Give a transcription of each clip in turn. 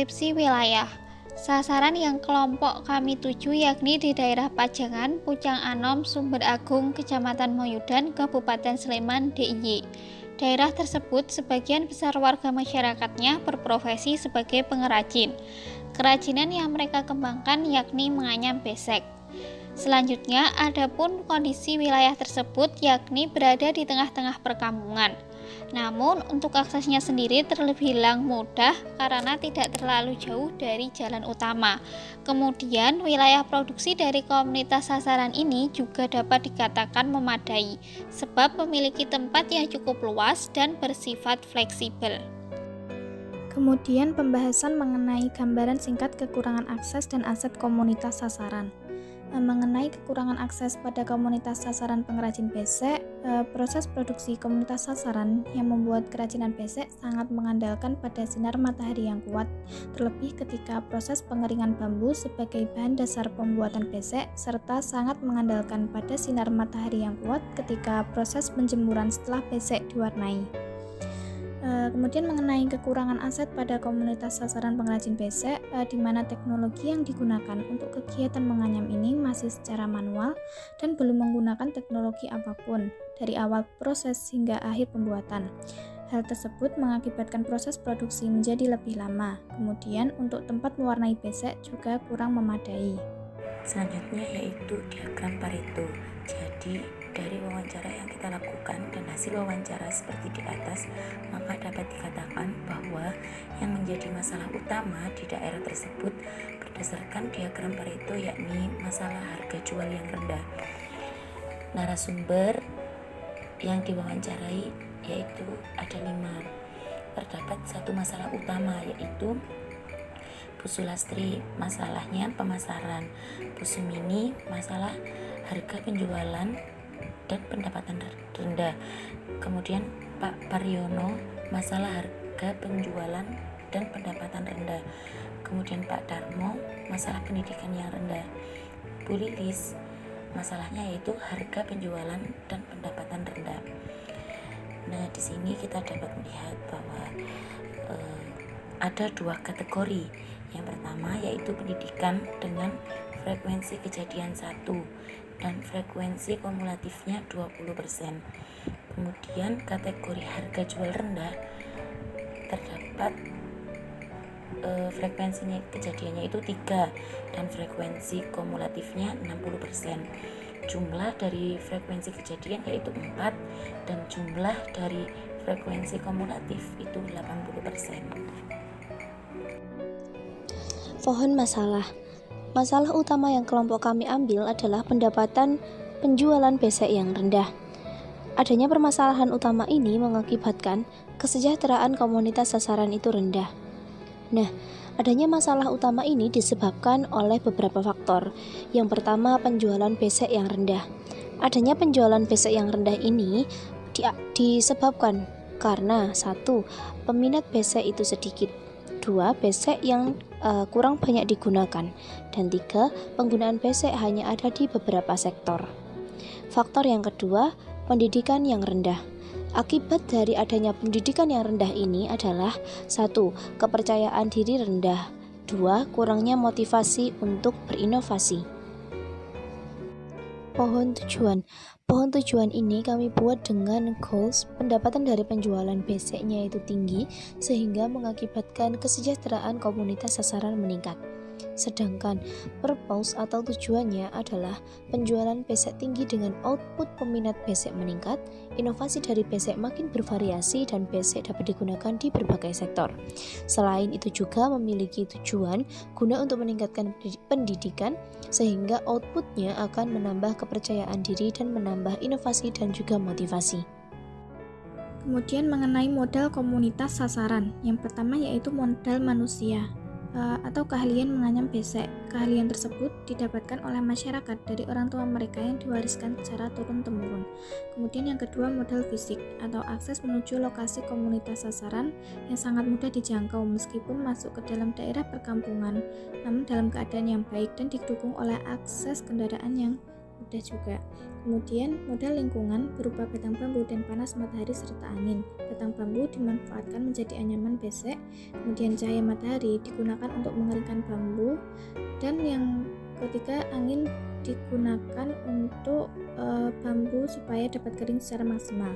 Deskripsi wilayah. Sasaran yang kelompok kami tuju yakni di daerah Pajangan, Pucang Anom, Sumber Agung, Kecamatan Moyudan, Kabupaten Sleman, DIY. Daerah tersebut sebagian besar warga masyarakatnya berprofesi sebagai pengrajin. Kerajinan yang mereka kembangkan yakni menganyam besek. Selanjutnya, adapun kondisi wilayah tersebut yakni berada di tengah-tengah perkampungan. Namun, untuk aksesnya sendiri terbilang mudah karena tidak terlalu jauh dari jalan utama. Kemudian, wilayah produksi dari komunitas sasaran ini juga dapat dikatakan memadai, sebab memiliki tempat yang cukup luas dan bersifat fleksibel. Kemudian, pembahasan mengenai gambaran singkat kekurangan akses dan aset komunitas sasaran. Mengenai kekurangan akses pada komunitas sasaran pengrajin besek, proses produksi komunitas sasaran yang membuat kerajinan besek sangat mengandalkan pada sinar matahari yang kuat, terlebih ketika proses pengeringan bambu sebagai bahan dasar pembuatan besek, serta sangat mengandalkan pada sinar matahari yang kuat ketika proses penjemuran setelah besek diwarnai. Kemudian mengenai kekurangan aset pada komunitas sasaran pengrajin besek, di mana teknologi yang digunakan untuk kegiatan menganyam ini masih secara manual dan belum menggunakan teknologi apapun dari awal proses hingga akhir pembuatan. Hal tersebut mengakibatkan proses produksi menjadi lebih lama. Kemudian untuk tempat mewarnai besek juga kurang memadai. Selanjutnya yaitu diagram Pareto. Jadi dari wawancara yang kita lakukan dan hasil wawancara seperti di atas, maka dapat dikatakan bahwa yang menjadi masalah utama di daerah tersebut berdasarkan diagram Pareto yakni masalah harga jual yang rendah. Narasumber yang diwawancarai yaitu ada 5. Terdapat satu masalah utama yaitu Bu Sulastri, masalahnya pemasaran. Bu Sumini, masalah harga penjualan dan pendapatan rendah. Kemudian Pak Paryono, masalah harga penjualan dan pendapatan rendah. Kemudian Pak Darmo, masalah pendidikan yang rendah. Bu Lilis, masalahnya yaitu harga penjualan dan pendapatan rendah. Nah, di sini kita dapat melihat bahwa ada 2 kategori. Yang pertama yaitu pendidikan dengan frekuensi kejadian 1 dan frekuensi kumulatifnya 20%. Kemudian kategori harga jual rendah terdapat frekuensinya kejadiannya itu 3 dan frekuensi kumulatifnya 60%. Jumlah dari frekuensi kejadian yaitu 4 dan jumlah dari frekuensi kumulatif itu 80%. Pohon masalah. Masalah utama yang kelompok kami ambil adalah pendapatan penjualan besek yang rendah. Adanya permasalahan utama ini mengakibatkan kesejahteraan komunitas sasaran itu rendah. Nah, adanya masalah utama ini disebabkan oleh beberapa faktor. Yang pertama, penjualan besek yang rendah. Adanya penjualan besek yang rendah ini disebabkan karena 1. Peminat besek itu sedikit. 2. Besek yang kurang banyak digunakan. Dan 3. Penggunaan besek hanya ada di beberapa sektor. Faktor yang kedua, pendidikan yang rendah. Akibat dari adanya pendidikan yang rendah ini adalah 1. Kepercayaan diri rendah. 2. Kurangnya motivasi untuk berinovasi. Pohon tujuan. Pohon tujuan ini kami buat dengan goals pendapatan dari penjualan beseknya itu tinggi sehingga mengakibatkan kesejahteraan komunitas sasaran meningkat. Sedangkan purpose atau tujuannya adalah penjualan besek tinggi dengan output peminat besek meningkat, inovasi dari besek makin bervariasi dan besek dapat digunakan di berbagai sektor. Selain itu juga memiliki tujuan guna untuk meningkatkan pendidikan sehingga outputnya akan menambah kepercayaan diri dan menambah inovasi dan juga motivasi. Kemudian mengenai modal komunitas sasaran, yang pertama yaitu modal manusia atau keahlian menganyam besek. Keahlian tersebut didapatkan oleh masyarakat dari orang tua mereka yang diwariskan secara turun-temurun. Kemudian yang kedua modal fisik atau akses menuju lokasi komunitas sasaran yang sangat mudah dijangkau meskipun masuk ke dalam daerah perkampungan, namun dalam keadaan yang baik dan didukung oleh akses kendaraan yang mudah juga. Kemudian modal lingkungan berupa batang bambu dan panas matahari serta angin. Batang bambu dimanfaatkan menjadi anyaman besek, kemudian cahaya matahari digunakan untuk mengeringkan bambu, dan yang ketiga angin digunakan untuk bambu supaya dapat kering secara maksimal.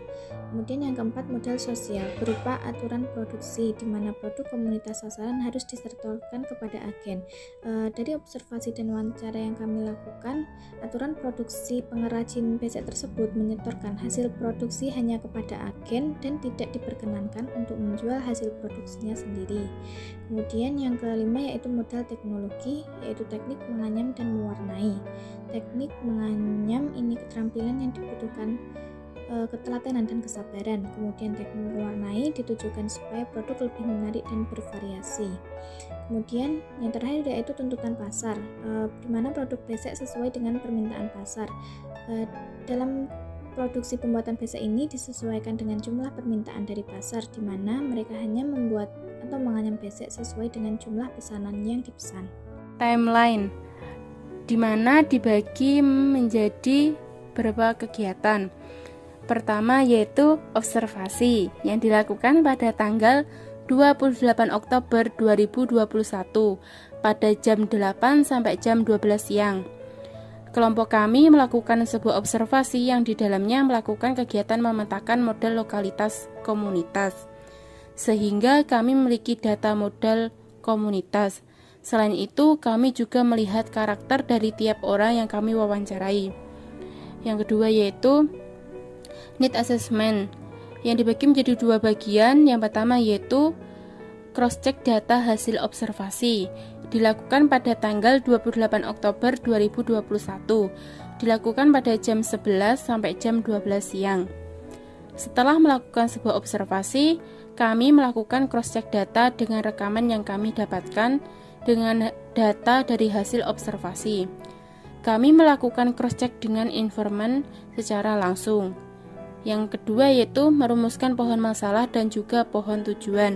Kemudian yang keempat modal sosial berupa aturan produksi di mana produk komunitas sasaran harus disertakan kepada agen. Dari observasi dan wawancara yang kami lakukan, aturan produksi pengrajin besek tersebut menyetorkan hasil produksi hanya kepada agen dan tidak diperkenankan untuk menjual hasil produksinya sendiri. Kemudian yang kelima yaitu modal teknologi, yaitu teknik menganyam dan mewarnai. Teknik menganyam ini keterampilan yang dibutuhkan ketelatenan dan kesabaran. Kemudian teknik mewarnai ditujukan supaya produk lebih menarik dan bervariasi. Kemudian yang terakhir yaitu tuntutan pasar, di mana produk besek sesuai dengan permintaan pasar. Dalam produksi pembuatan besek ini disesuaikan dengan jumlah permintaan dari pasar, di mana mereka hanya membuat atau menganyam besek sesuai dengan jumlah pesanan yang dipesan. Timeline, di mana dibagi menjadi beberapa kegiatan. Pertama yaitu observasi yang dilakukan pada tanggal 28 Oktober 2021 pada jam 8 sampai jam 12 siang. Kelompok kami melakukan sebuah observasi yang di dalamnya melakukan kegiatan memetakan model lokalitas komunitas, sehingga kami memiliki data modal komunitas. Selain itu, kami juga melihat karakter dari tiap orang yang kami wawancarai. Yang kedua yaitu need assessment yang dibagi menjadi dua bagian. Yang pertama yaitu cross-check data hasil observasi, dilakukan pada tanggal 28 Oktober 2021, dilakukan pada jam 11 sampai jam 12 siang. Setelah melakukan sebuah observasi, kami melakukan cross-check data dengan rekaman yang kami dapatkan dengan data dari hasil observasi. Kami melakukan cross-check dengan informan secara langsung. Yang kedua yaitu merumuskan pohon masalah dan juga pohon tujuan,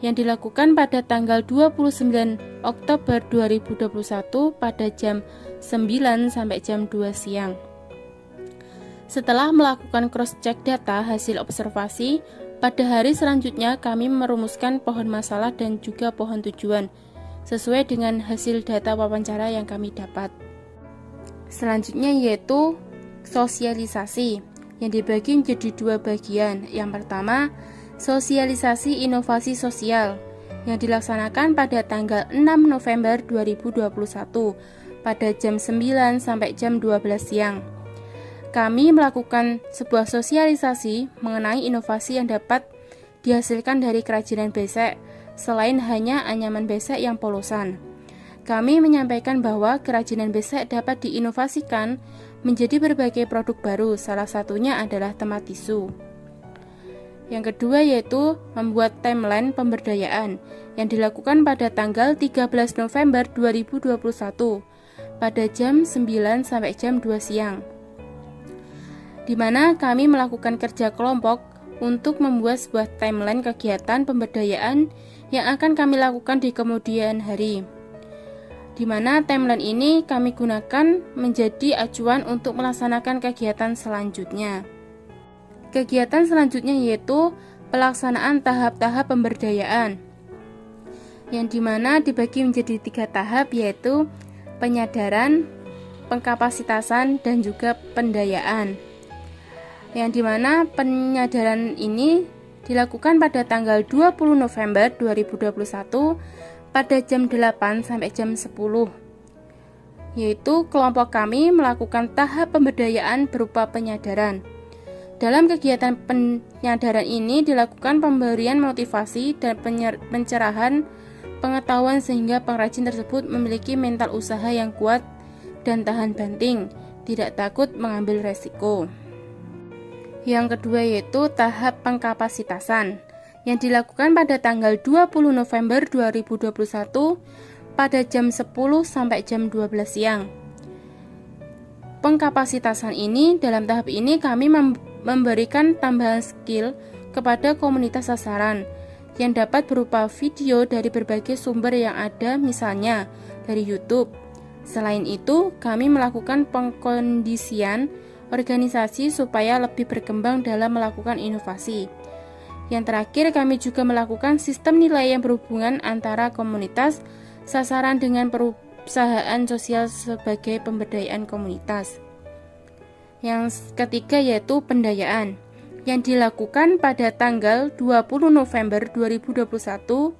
yang dilakukan pada tanggal 29 Oktober 2021 pada jam 9 sampai jam 2 siang. Setelah melakukan cross-check data hasil observasi, pada hari selanjutnya kami merumuskan pohon masalah dan juga pohon tujuan sesuai dengan hasil data wawancara yang kami dapat. Selanjutnya yaitu sosialisasi yang dibagi menjadi dua bagian. Yang pertama, sosialisasi inovasi sosial yang dilaksanakan pada tanggal 6 November 2021 pada jam 9 sampai jam 12 siang. Kami melakukan sebuah sosialisasi mengenai inovasi yang dapat dihasilkan dari kerajinan besek selain hanya anyaman besek yang polosan. Kami menyampaikan bahwa kerajinan besek dapat diinovasikan menjadi berbagai produk baru, salah satunya adalah tempat tisu. Yang kedua yaitu membuat timeline pemberdayaan yang dilakukan pada tanggal 13 November 2021 pada jam 9 sampai jam 2 siang. Di mana kami melakukan kerja kelompok untuk membuat sebuah timeline kegiatan pemberdayaan yang akan kami lakukan di kemudian hari. Di mana timeline ini kami gunakan menjadi acuan untuk melaksanakan kegiatan selanjutnya. Kegiatan selanjutnya yaitu pelaksanaan tahap-tahap pemberdayaan, yang dimana dibagi menjadi 3 tahap yaitu penyadaran, pengkapasitasan, dan juga pendayaan. Yang dimana penyadaran ini dilakukan pada tanggal 20 November 2021 pada jam 8 sampai jam 10. Yaitu kelompok kami melakukan tahap pemberdayaan berupa penyadaran. Dalam kegiatan penyadaran ini dilakukan pemberian motivasi dan pencerahan pengetahuan sehingga pengrajin tersebut memiliki mental usaha yang kuat dan tahan banting, tidak takut mengambil resiko. Yang kedua yaitu tahap pengkapasitasan yang dilakukan pada tanggal 20 November 2021 pada jam 10 sampai jam 12 siang. Pengkapasitasan ini, dalam tahap ini kami memberikan tambahan skill kepada komunitas sasaran yang dapat berupa video dari berbagai sumber yang ada, misalnya dari YouTube. Selain itu, kami melakukan pengkondisian organisasi supaya lebih berkembang dalam melakukan inovasi. Yang terakhir, kami juga melakukan sistem nilai yang berhubungan antara komunitas sasaran dengan perusahaan sosial sebagai pemberdayaan komunitas. Yang ketiga yaitu pendayaan, yang dilakukan pada tanggal 20 November 2021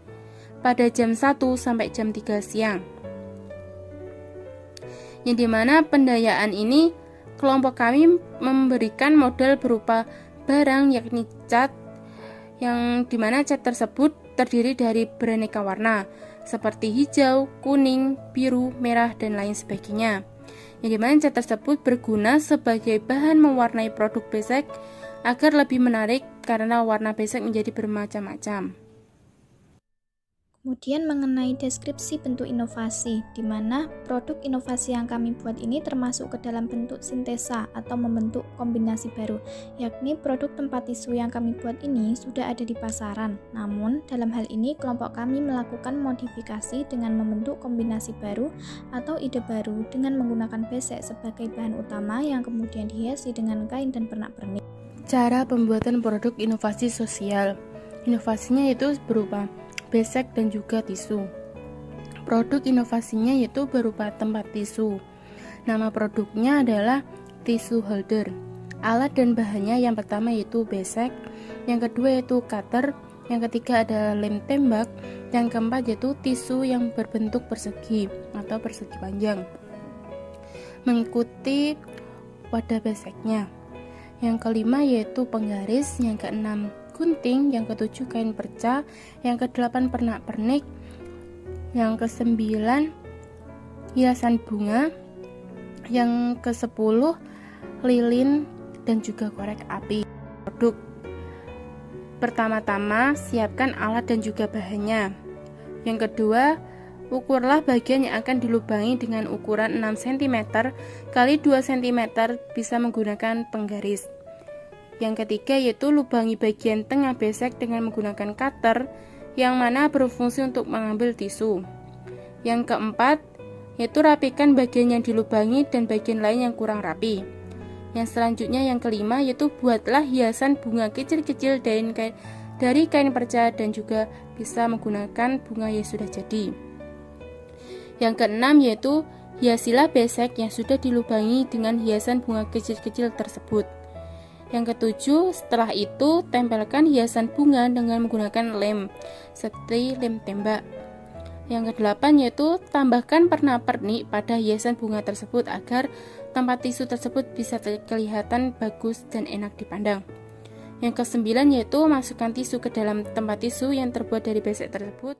pada jam 1 sampai jam 3 siang. Yang dimana pendayaan ini kelompok kami memberikan modal berupa barang yakni cat, yang dimana cat tersebut terdiri dari beraneka warna seperti hijau, kuning, biru, merah, dan lain sebagainya. Yang dimana cat tersebut berguna sebagai bahan mewarnai produk besek agar lebih menarik karena warna besek menjadi bermacam-macam. Kemudian mengenai deskripsi bentuk inovasi, di mana produk inovasi yang kami buat ini termasuk ke dalam bentuk sintesa atau membentuk kombinasi baru, yakni produk tempat tisu yang kami buat ini sudah ada di pasaran. Namun, dalam hal ini kelompok kami melakukan modifikasi dengan membentuk kombinasi baru atau ide baru dengan menggunakan besek sebagai bahan utama yang kemudian dihiasi dengan kain dan pernak-pernik. Cara pembuatan produk inovasi sosial. Inovasinya itu berupa besek dan juga tisu. Produk inovasinya yaitu berupa tempat tisu. Nama produknya adalah tisu holder. Alat dan bahannya yang pertama yaitu besek, yang kedua yaitu cutter, yang ketiga adalah lem tembak, yang keempat yaitu tisu yang berbentuk persegi atau persegi panjang mengikuti wadah beseknya. Yang kelima yaitu penggaris, yang keenam gunting, yang ketujuh kain perca, yang kedelapan pernak-pernik, yang kesembilan hiasan bunga, yang kesepuluh lilin dan juga korek api. Produk pertama-tama siapkan alat dan juga bahannya. Yang kedua, ukurlah bagian yang akan dilubangi dengan ukuran 6 cm x 2 cm, bisa menggunakan penggaris. Yang ketiga yaitu lubangi bagian tengah besek dengan menggunakan cutter yang mana berfungsi untuk mengambil tisu. Yang keempat yaitu rapikan bagian yang dilubangi dan bagian lain yang kurang rapi. Yang selanjutnya yang kelima yaitu buatlah hiasan bunga kecil-kecil dari kain perca dan juga bisa menggunakan bunga yang sudah jadi. Yang keenam yaitu hiasilah besek yang sudah dilubangi dengan hiasan bunga kecil-kecil tersebut. Yang ketujuh, setelah itu tempelkan hiasan bunga dengan menggunakan lem, seperti lem tembak. Yang kedelapan yaitu tambahkan pernak-pernik pada hiasan bunga tersebut agar tempat tisu tersebut bisa kelihatan bagus dan enak dipandang. Yang kesembilan yaitu masukkan tisu ke dalam tempat tisu yang terbuat dari besek tersebut.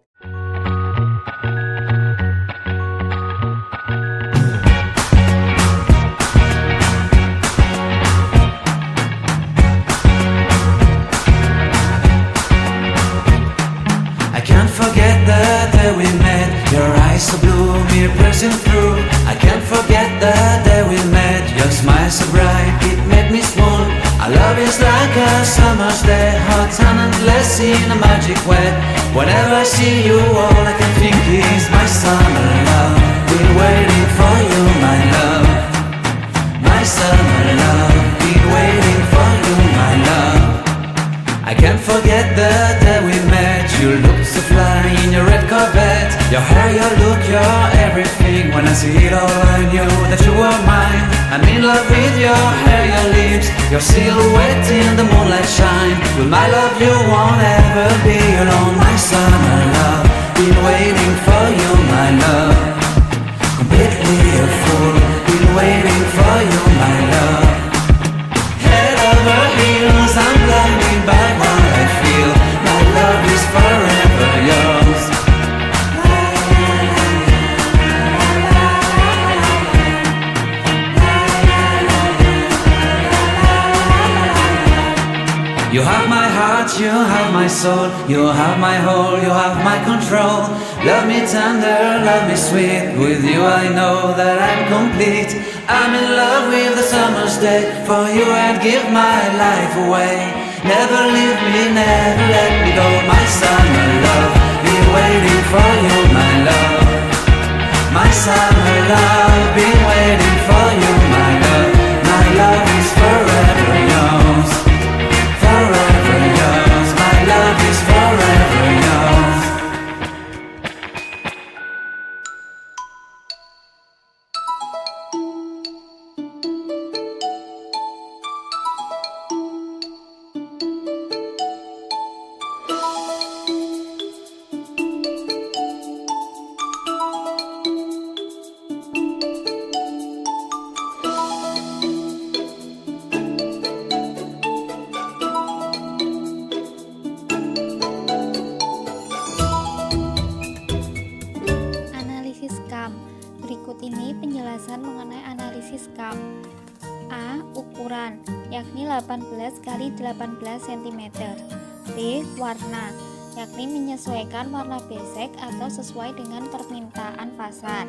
Forget the day we met, your eyes so blue, me pressing through. I can't forget the day we met, your smile so bright, it made me swoon. Our love is like a summer's day, hot and endless in a magic way. Whenever I see you, all I can think is my summer love. Been waiting for you, my love. My summer love, been waiting for you, my love. I can't forget the day we met. You looked so fly in your red Corvette. Your hair, your look, your everything. When I see it all, I knew that you were mine. I'm in love with your hair, your lips, your silhouette in the moonlight shine. With my love you won't ever be alone. My summer love, been waiting for you, my love. Completely a fool, been waiting for you, my love. Head over heels, I'm blinded by what I feel. My love is forever yours. You have my heart, you have my soul, you have my whole, you have my control. Love me tender, love me sweet, with you I know that I'm complete. I'm in love with the summer's day, for you I'd give my life away. Never leave me, never let me go, my summer love. Been waiting for you, my love. My summer love, been waiting for you, my love. My love is kali 18 cm. B. Warna, yakni menyesuaikan warna besek atau sesuai dengan permintaan pasar.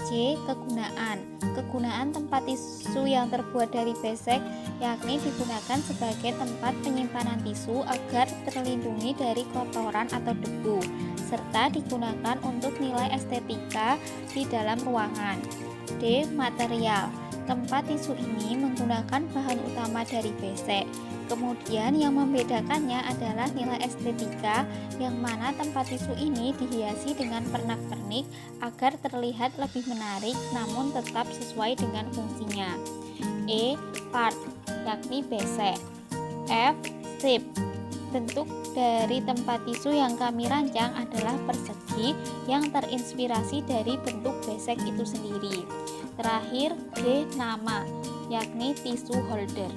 C. Kegunaan tempat tisu yang terbuat dari besek, yakni digunakan sebagai tempat penyimpanan tisu agar terlindungi dari kotoran atau debu, serta digunakan untuk nilai estetika di dalam ruangan. D. Material, tempat tisu ini menggunakan bahan utama dari besek. Kemudian yang membedakannya adalah nilai estetika, yang mana tempat tisu ini dihiasi dengan pernak-pernik agar terlihat lebih menarik namun tetap sesuai dengan fungsinya. E. Part, yakni besek. F. Shape, bentuk dari tempat tisu yang kami rancang adalah persegi yang terinspirasi dari bentuk besek itu sendiri. Terakhir, G. Nama, yakni tisu holder.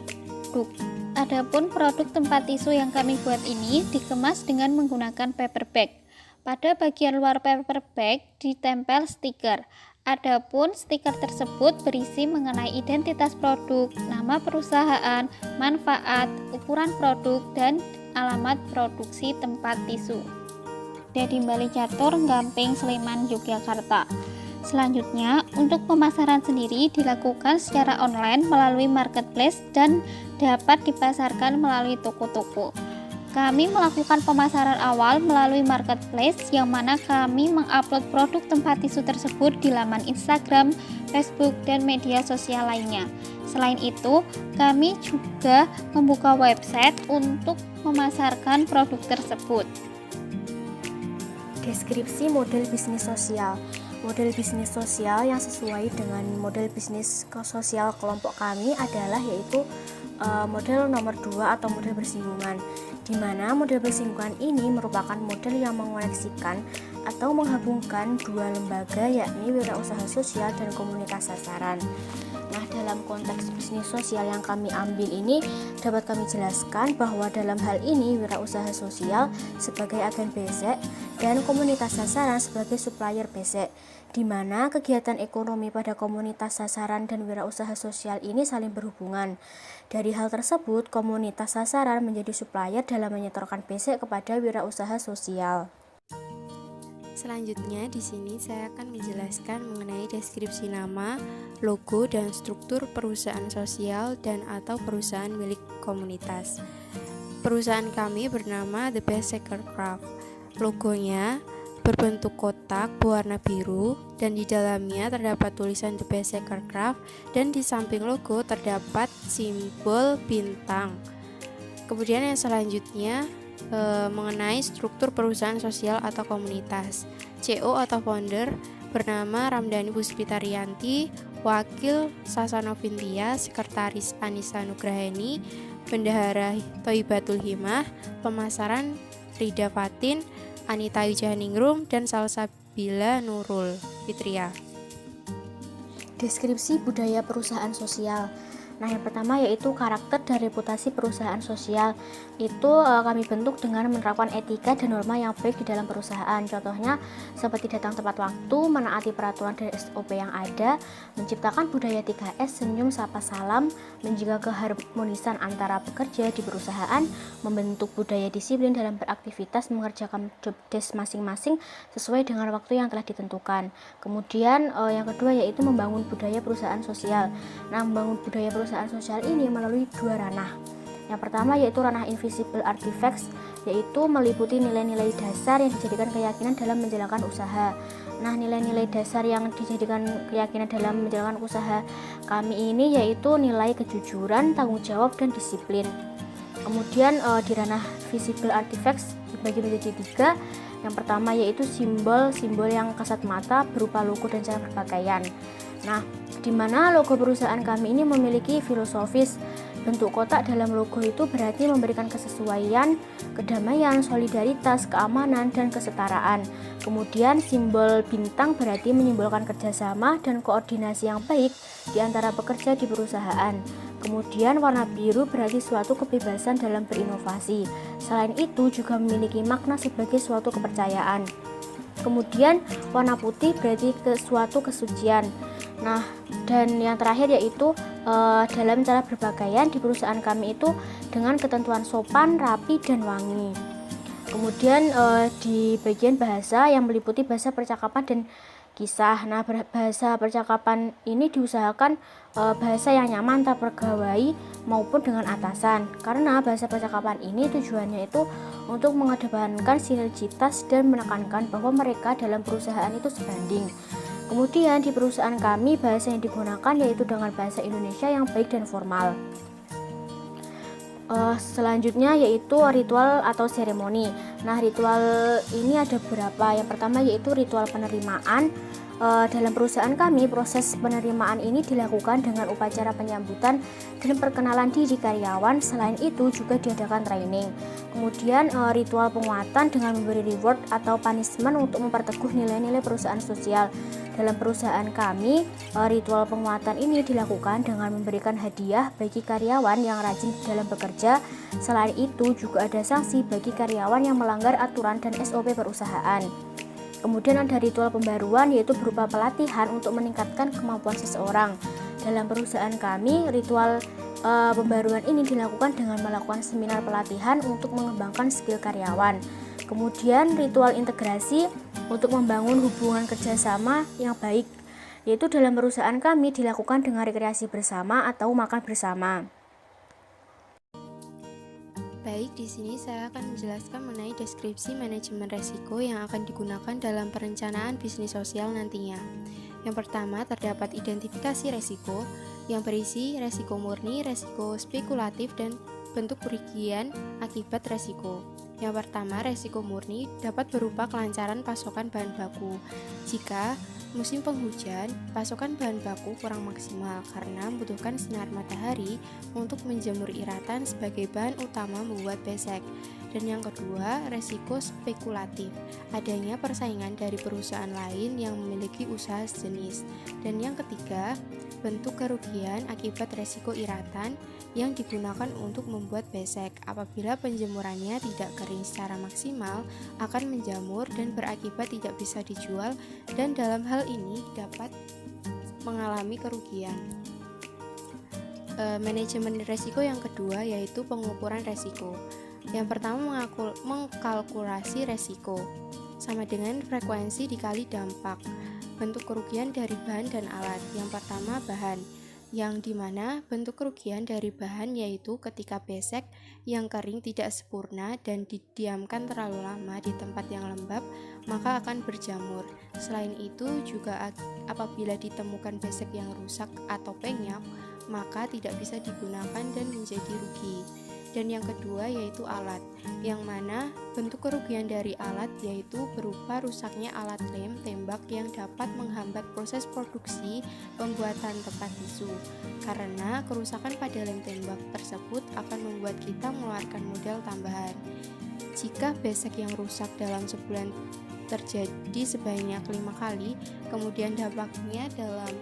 Adapun produk tempat tisu yang kami buat ini dikemas dengan menggunakan paper bag. Pada bagian luar paper bag ditempel stiker. Adapun stiker tersebut berisi mengenai identitas produk, nama perusahaan, manfaat, ukuran produk, dan alamat produksi tempat tisu. Dedi Bali Catur, Gamping, Sleman, Yogyakarta. Selanjutnya, untuk pemasaran sendiri dilakukan secara online melalui marketplace dan dapat dipasarkan melalui toko-toko. Kami melakukan pemasaran awal melalui marketplace, yang mana kami mengupload produk tempat tisu tersebut di laman Instagram, Facebook, dan media sosial lainnya. Selain itu, kami juga membuka website untuk memasarkan produk tersebut. Deskripsi model bisnis sosial. Model bisnis sosial yang sesuai dengan model bisnis sosial kelompok kami adalah yaitu model nomor 2 atau model bersinggungan, di mana model bersinggungan ini merupakan model yang mengoneksikan atau menghubungkan dua lembaga, yakni wirausaha sosial dan komunitas sasaran. Nah, dalam konteks bisnis sosial yang kami ambil ini dapat kami jelaskan bahwa dalam hal ini wirausaha sosial sebagai agen besek dan komunitas sasaran sebagai supplier besek, di mana kegiatan ekonomi pada komunitas sasaran dan wirausaha sosial ini saling berhubungan. Dari hal tersebut, komunitas sasaran menjadi supplier dalam menyetorkan besek kepada wirausaha sosial. Selanjutnya di sini saya akan menjelaskan mengenai deskripsi nama, logo, dan struktur perusahaan sosial dan atau perusahaan milik komunitas. Perusahaan kami bernama The Besek Aircraft. Logonya berbentuk kotak berwarna biru dan di dalamnya terdapat tulisan The Besek Aircraft, dan di samping logo terdapat simbol bintang. Kemudian yang selanjutnya mengenai struktur perusahaan sosial atau komunitas. CEO atau founder bernama Ramdhani Puspitariyanti, wakil Sasano Vintia, sekretaris Anissa Nugraheni, bendahara Thoibatul Himah, pemasaran Rida Fatin, Anita Wijahaningrum, dan Salsabila Nurul Fitria. Deskripsi budaya perusahaan sosial. Nah, yang pertama yaitu karakter dan reputasi perusahaan sosial. Itu kami bentuk dengan menerapkan etika dan norma yang baik di dalam perusahaan. Contohnya seperti datang tepat waktu, menaati peraturan dan SOP yang ada, menciptakan budaya 3S, senyum, sapa, salam, menjaga keharmonisan antara pekerja di perusahaan, membentuk budaya disiplin dalam beraktivitas, mengerjakan job desk masing-masing sesuai dengan waktu yang telah ditentukan. Kemudian yang kedua yaitu membangun budaya perusahaan sosial. Nah, membangun budaya perusahaan sosial ini melalui dua ranah. Yang pertama yaitu ranah invisible artifacts, yaitu meliputi nilai-nilai dasar yang dijadikan keyakinan dalam menjalankan usaha. Nah, nilai-nilai dasar yang dijadikan keyakinan dalam menjalankan usaha kami ini yaitu nilai kejujuran, tanggung jawab, dan disiplin. Kemudian di ranah visible artifacts dibagi menjadi 3. Yang pertama yaitu simbol-simbol yang kasat mata berupa logo dan cara berpakaian. Nah, di mana logo perusahaan kami ini memiliki filosofis. Bentuk kotak dalam logo itu berarti memberikan kesesuaian, kedamaian, solidaritas, keamanan, dan kesetaraan. Kemudian simbol bintang berarti menyimbolkan kerjasama dan koordinasi yang baik di antara pekerja di perusahaan. Kemudian warna biru berarti suatu kebebasan dalam berinovasi. Selain itu juga memiliki makna sebagai suatu kepercayaan. Kemudian warna putih berarti suatu kesucian. Nah, dan yang terakhir yaitu dalam cara berpakaian di perusahaan kami itu dengan ketentuan sopan, rapi, dan wangi. Kemudian di bagian bahasa yang meliputi bahasa percakapan dan kisah. Nah, bahasa percakapan ini diusahakan bahasa yang nyaman antar pegawai maupun dengan atasan. Karena bahasa percakapan ini tujuannya itu untuk mengedepankan sinergitas dan menekankan bahwa mereka dalam perusahaan itu sebanding. Kemudian di perusahaan kami bahasa yang digunakan yaitu dengan bahasa Indonesia yang baik dan formal. Selanjutnya yaitu ritual atau seremoni. Nah, ritual ini ada beberapa. Yang pertama yaitu ritual penerimaan. Dalam perusahaan kami, proses penerimaan ini dilakukan dengan upacara penyambutan dan perkenalan diri karyawan. Selain itu juga diadakan training. Kemudian ritual penguatan dengan memberi reward atau punishment untuk memperteguh nilai-nilai perusahaan sosial. Dalam perusahaan kami, ritual penguatan ini dilakukan dengan memberikan hadiah bagi karyawan yang rajin dalam bekerja. Selain itu juga ada sanksi bagi karyawan yang melanggar aturan dan SOP perusahaan. Kemudian ada ritual pembaruan yaitu berupa pelatihan untuk meningkatkan kemampuan seseorang. Dalam perusahaan kami, ritual pembaruan ini dilakukan dengan melakukan seminar pelatihan untuk mengembangkan skill karyawan. Kemudian ritual integrasi untuk membangun hubungan kerjasama yang baik, yaitu dalam perusahaan kami dilakukan dengan rekreasi bersama atau makan bersama. Baik, di sini saya akan menjelaskan mengenai deskripsi manajemen resiko yang akan digunakan dalam perencanaan bisnis sosial nantinya. Yang pertama, terdapat identifikasi resiko yang berisi resiko murni, resiko spekulatif, dan bentuk kerugian akibat resiko. Yang pertama, resiko murni dapat berupa kelancaran pasokan bahan baku. Jika musim penghujan, pasokan bahan baku kurang maksimal karena membutuhkan sinar matahari untuk menjemur iratan sebagai bahan utama membuat besek. Dan yang kedua, resiko spekulatif, adanya persaingan dari perusahaan lain yang memiliki usaha sejenis. Dan yang ketiga, bentuk kerugian akibat resiko iratan yang digunakan untuk membuat besek. Apabila penjemurannya tidak kering secara maksimal, akan menjamur dan berakibat tidak bisa dijual, dan dalam hal ini dapat mengalami kerugian. Manajemen resiko yang kedua yaitu pengukuran resiko. Yang pertama, mengkalkulasi resiko sama dengan frekuensi dikali dampak. Bentuk kerugian dari bahan dan alat. Yang pertama, bahan, yang dimana bentuk kerugian dari bahan yaitu ketika besek yang kering tidak sempurna dan didiamkan terlalu lama di tempat yang lembab, maka akan berjamur. Selain itu juga apabila ditemukan besek yang rusak atau penyok, maka tidak bisa digunakan dan menjadi rugi. Dan yang kedua yaitu alat, yang mana bentuk kerugian dari alat yaitu berupa rusaknya alat lem tembak yang dapat menghambat proses produksi pembuatan tempat tisu. Karena kerusakan pada lem tembak tersebut akan membuat kita mengeluarkan modal tambahan. Jika besek yang rusak dalam sebulan terjadi sebanyak 5 kali, kemudian dampaknya dalam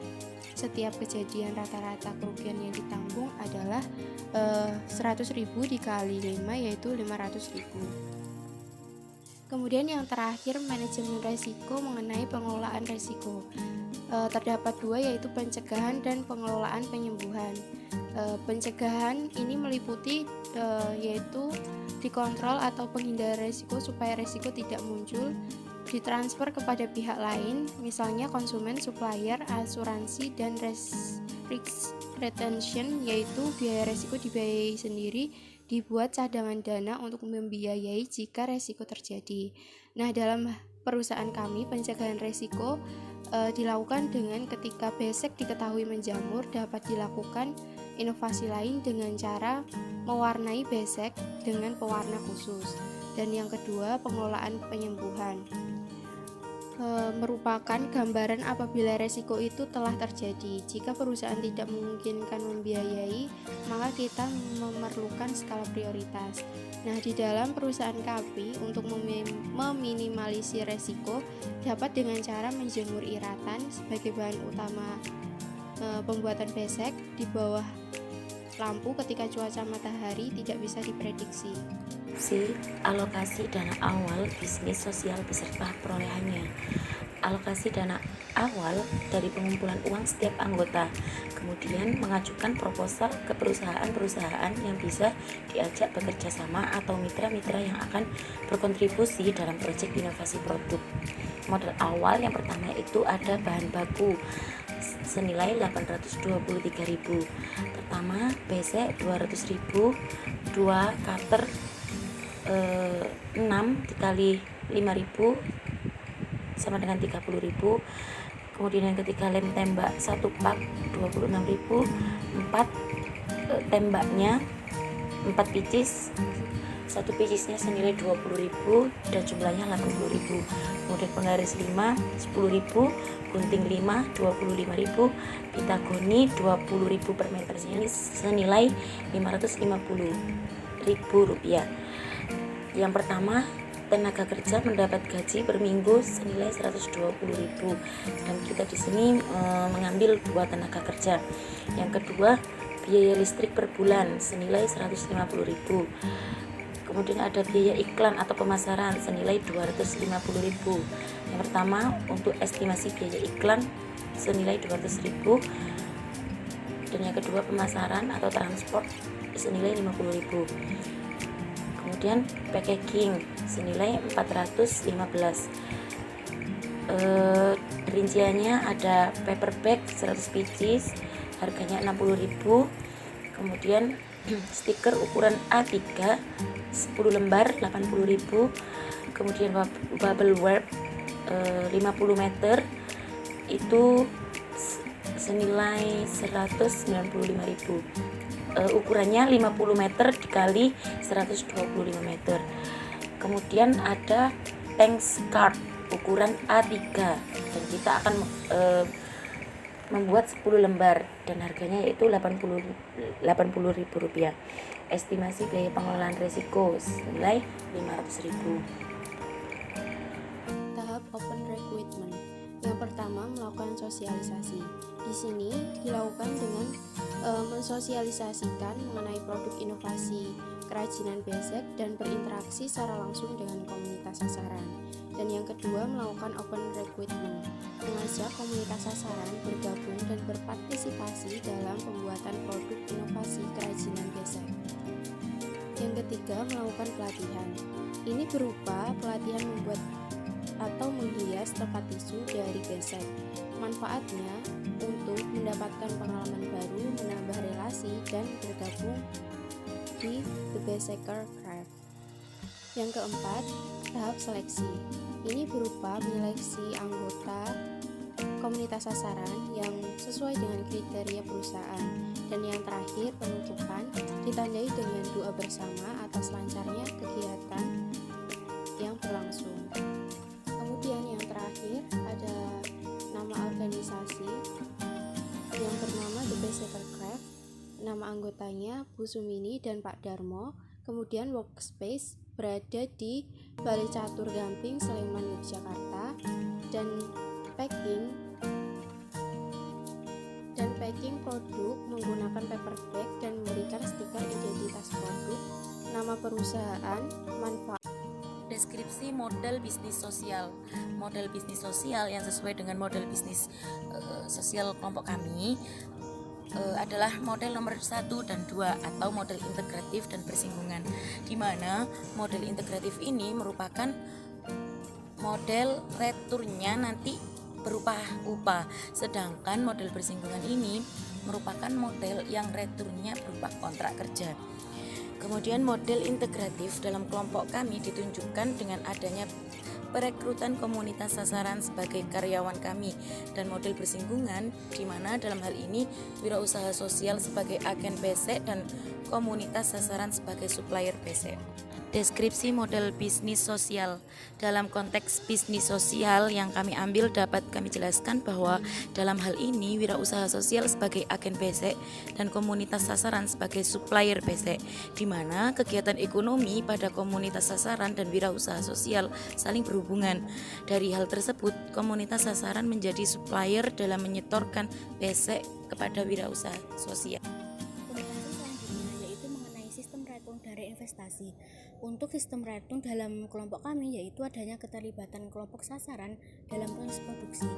setiap kejadian rata-rata kerugian yang ditanggung adalah 100.000 dikali 5 yaitu 500.000. Kemudian yang terakhir, manajemen resiko mengenai pengelolaan resiko. Terdapat dua yaitu pencegahan dan pengelolaan penyembuhan. Pencegahan ini meliputi yaitu dikontrol atau penghindar resiko supaya resiko tidak muncul, ditransfer kepada pihak lain, misalnya konsumen, supplier, asuransi, dan risk retention, yaitu biaya resiko dibiayai sendiri, dibuat cadangan dana untuk membiayai jika resiko terjadi. Nah, dalam perusahaan kami, pencegahan resiko dilakukan dengan ketika besek diketahui menjamur, dapat dilakukan inovasi lain dengan cara mewarnai besek dengan pewarna khusus. Dan yang kedua, pengelolaan penyembuhan. Merupakan gambaran apabila resiko itu telah terjadi. Jika perusahaan tidak memungkinkan membiayai, maka kita memerlukan skala prioritas. Nah, di dalam perusahaan kami untuk meminimalisir resiko dapat dengan cara menjemur iratan sebagai bahan utama pembuatan besek di bawah lampu ketika cuaca matahari tidak bisa diprediksi. C. Alokasi dana awal bisnis sosial beserta perolehannya. Alokasi dana awal dari pengumpulan uang setiap anggota, kemudian mengajukan proposal ke perusahaan-perusahaan yang bisa diajak bekerja sama atau mitra-mitra yang akan berkontribusi dalam proyek inovasi produk. Modal awal yang pertama itu ada bahan baku senilai 823.000. Pertama, besek 200.000, 2 cutter 6 dikali 5.000 sama dengan 30.000. Kemudian yang ketiga, lem tembak 1 pak 26.000, 4 tembaknya 4 picis, 1 picisnya senilai 20.000 dan jumlahnya 80.000. Kemudian penggaris 5 10.000, gunting 5 25.000, pita goni 20.000 per meter senilai 550.000 rupiah. Yang pertama, tenaga kerja mendapat gaji per minggu senilai 120.000 dan kita di sini mengambil 2 tenaga kerja. Yang kedua, biaya listrik per bulan senilai 150.000. Kemudian ada biaya iklan atau pemasaran senilai 250.000. Yang pertama, untuk estimasi biaya iklan senilai 200.000 dan yang kedua pemasaran atau transport senilai 50.000. Kemudian packaging senilai 415. Rinciannya ada paper bag 100 pieces harganya 60.000. Kemudian stiker ukuran A3 10 lembar 80.000. Kemudian bubble wrap 50 meter itu senilai 195.000. Ukurannya 50 meter dikali 125 meter. Kemudian ada tank card ukuran A3 dan kita akan membuat 10 lembar dan harganya yaitu 80.000 rupiah. Estimasi biaya pengelolaan risiko senilai 500.000. Tahap open recruitment. Yang pertama, melakukan sosialisasi. Di sini dilakukan dengan mensosialisasikan mengenai produk inovasi kerajinan besek dan berinteraksi secara langsung dengan komunitas sasaran. Dan yang kedua, melakukan open recruitment, mengajak komunitas sasaran bergabung dan berpartisipasi dalam pembuatan produk inovasi kerajinan besek. Yang ketiga, melakukan pelatihan. Ini berupa pelatihan membuat atau menghias tempat tisu dari besek. Manfaatnya untuk mendapatkan pengalaman baru, menambah relasi, dan bergabung di The Beseker Craft. Yang keempat, tahap seleksi. Ini berupa menyeleksi anggota komunitas sasaran yang sesuai dengan kriteria perusahaan. Dan yang terakhir, penutupan ditandai dengan doa bersama atas lancarnya kegiatan yang berlangsung. Kemudian yang terakhir ada nama organisasi yang bernama The Beseker Craft. Nama anggotanya Bu Sumini dan Pak Darmo. Kemudian workspace berada di Balai Catur Gamping, Sleman, Yogyakarta. Dan packing produk menggunakan paper bag dan memberikan stiker identitas produk, nama perusahaan, manfaat. Deskripsi model bisnis sosial. Model bisnis sosial yang sesuai dengan model bisnis sosial kelompok kami adalah model nomor 1 dan 2 atau model integratif dan bersinggungan, di mana model integratif ini merupakan model returnya nanti berupa upah, sedangkan model bersinggungan ini merupakan model yang returnya berupa kontrak kerja. Kemudian model integratif dalam kelompok kami ditunjukkan dengan adanya perekrutan komunitas sasaran sebagai karyawan kami, dan model bersinggungan di mana dalam hal ini wirausaha sosial sebagai agen besek dan komunitas sasaran sebagai supplier besek. Deskripsi model bisnis sosial. Dalam konteks bisnis sosial yang kami ambil dapat kami jelaskan bahwa dalam hal ini wirausaha sosial sebagai agen besek dan komunitas sasaran sebagai supplier besek, di mana kegiatan ekonomi pada komunitas sasaran dan wirausaha sosial saling berhubungan. Dari hal tersebut, komunitas sasaran menjadi supplier dalam menyetorkan besek kepada wirausaha sosial. Terima kasih investasi. Untuk sistem return dalam kelompok kami yaitu adanya keterlibatan kelompok sasaran dalam proses produksi.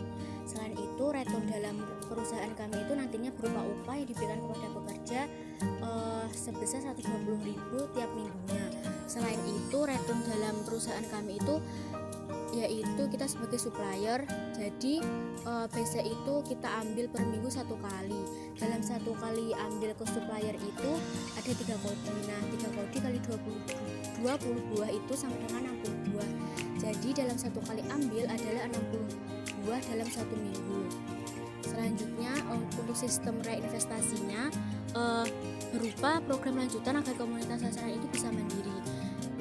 Selain itu, return dalam perusahaan kami itu nantinya berupa upah yang diberikan kepada pekerja sebesar 120.000 tiap minggunya. Selain itu, return dalam perusahaan kami itu yaitu kita sebagai supplier, jadi BC itu kita ambil per minggu 1 kali. Dalam 1 kali ambil ke supplier itu ada 3 kodi. Nah, 3 kodi kali 20 buah itu sama dengan 60 buah. Jadi dalam 1 kali ambil adalah 60 buah dalam 1 minggu. Selanjutnya untuk sistem reinvestasinya berupa program lanjutan agar komunitas sasaran ini bisa mandiri.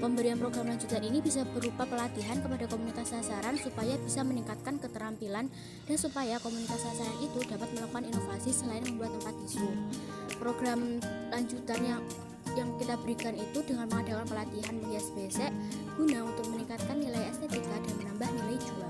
Pemberian program lanjutan ini bisa berupa pelatihan kepada komunitas sasaran supaya bisa meningkatkan keterampilan dan supaya komunitas sasaran itu dapat melakukan inovasi selain membuat tempat tisu. Program lanjutan yang kita berikan itu dengan mengadakan pelatihan menghias besek guna untuk meningkatkan nilai estetika dan menambah nilai jual.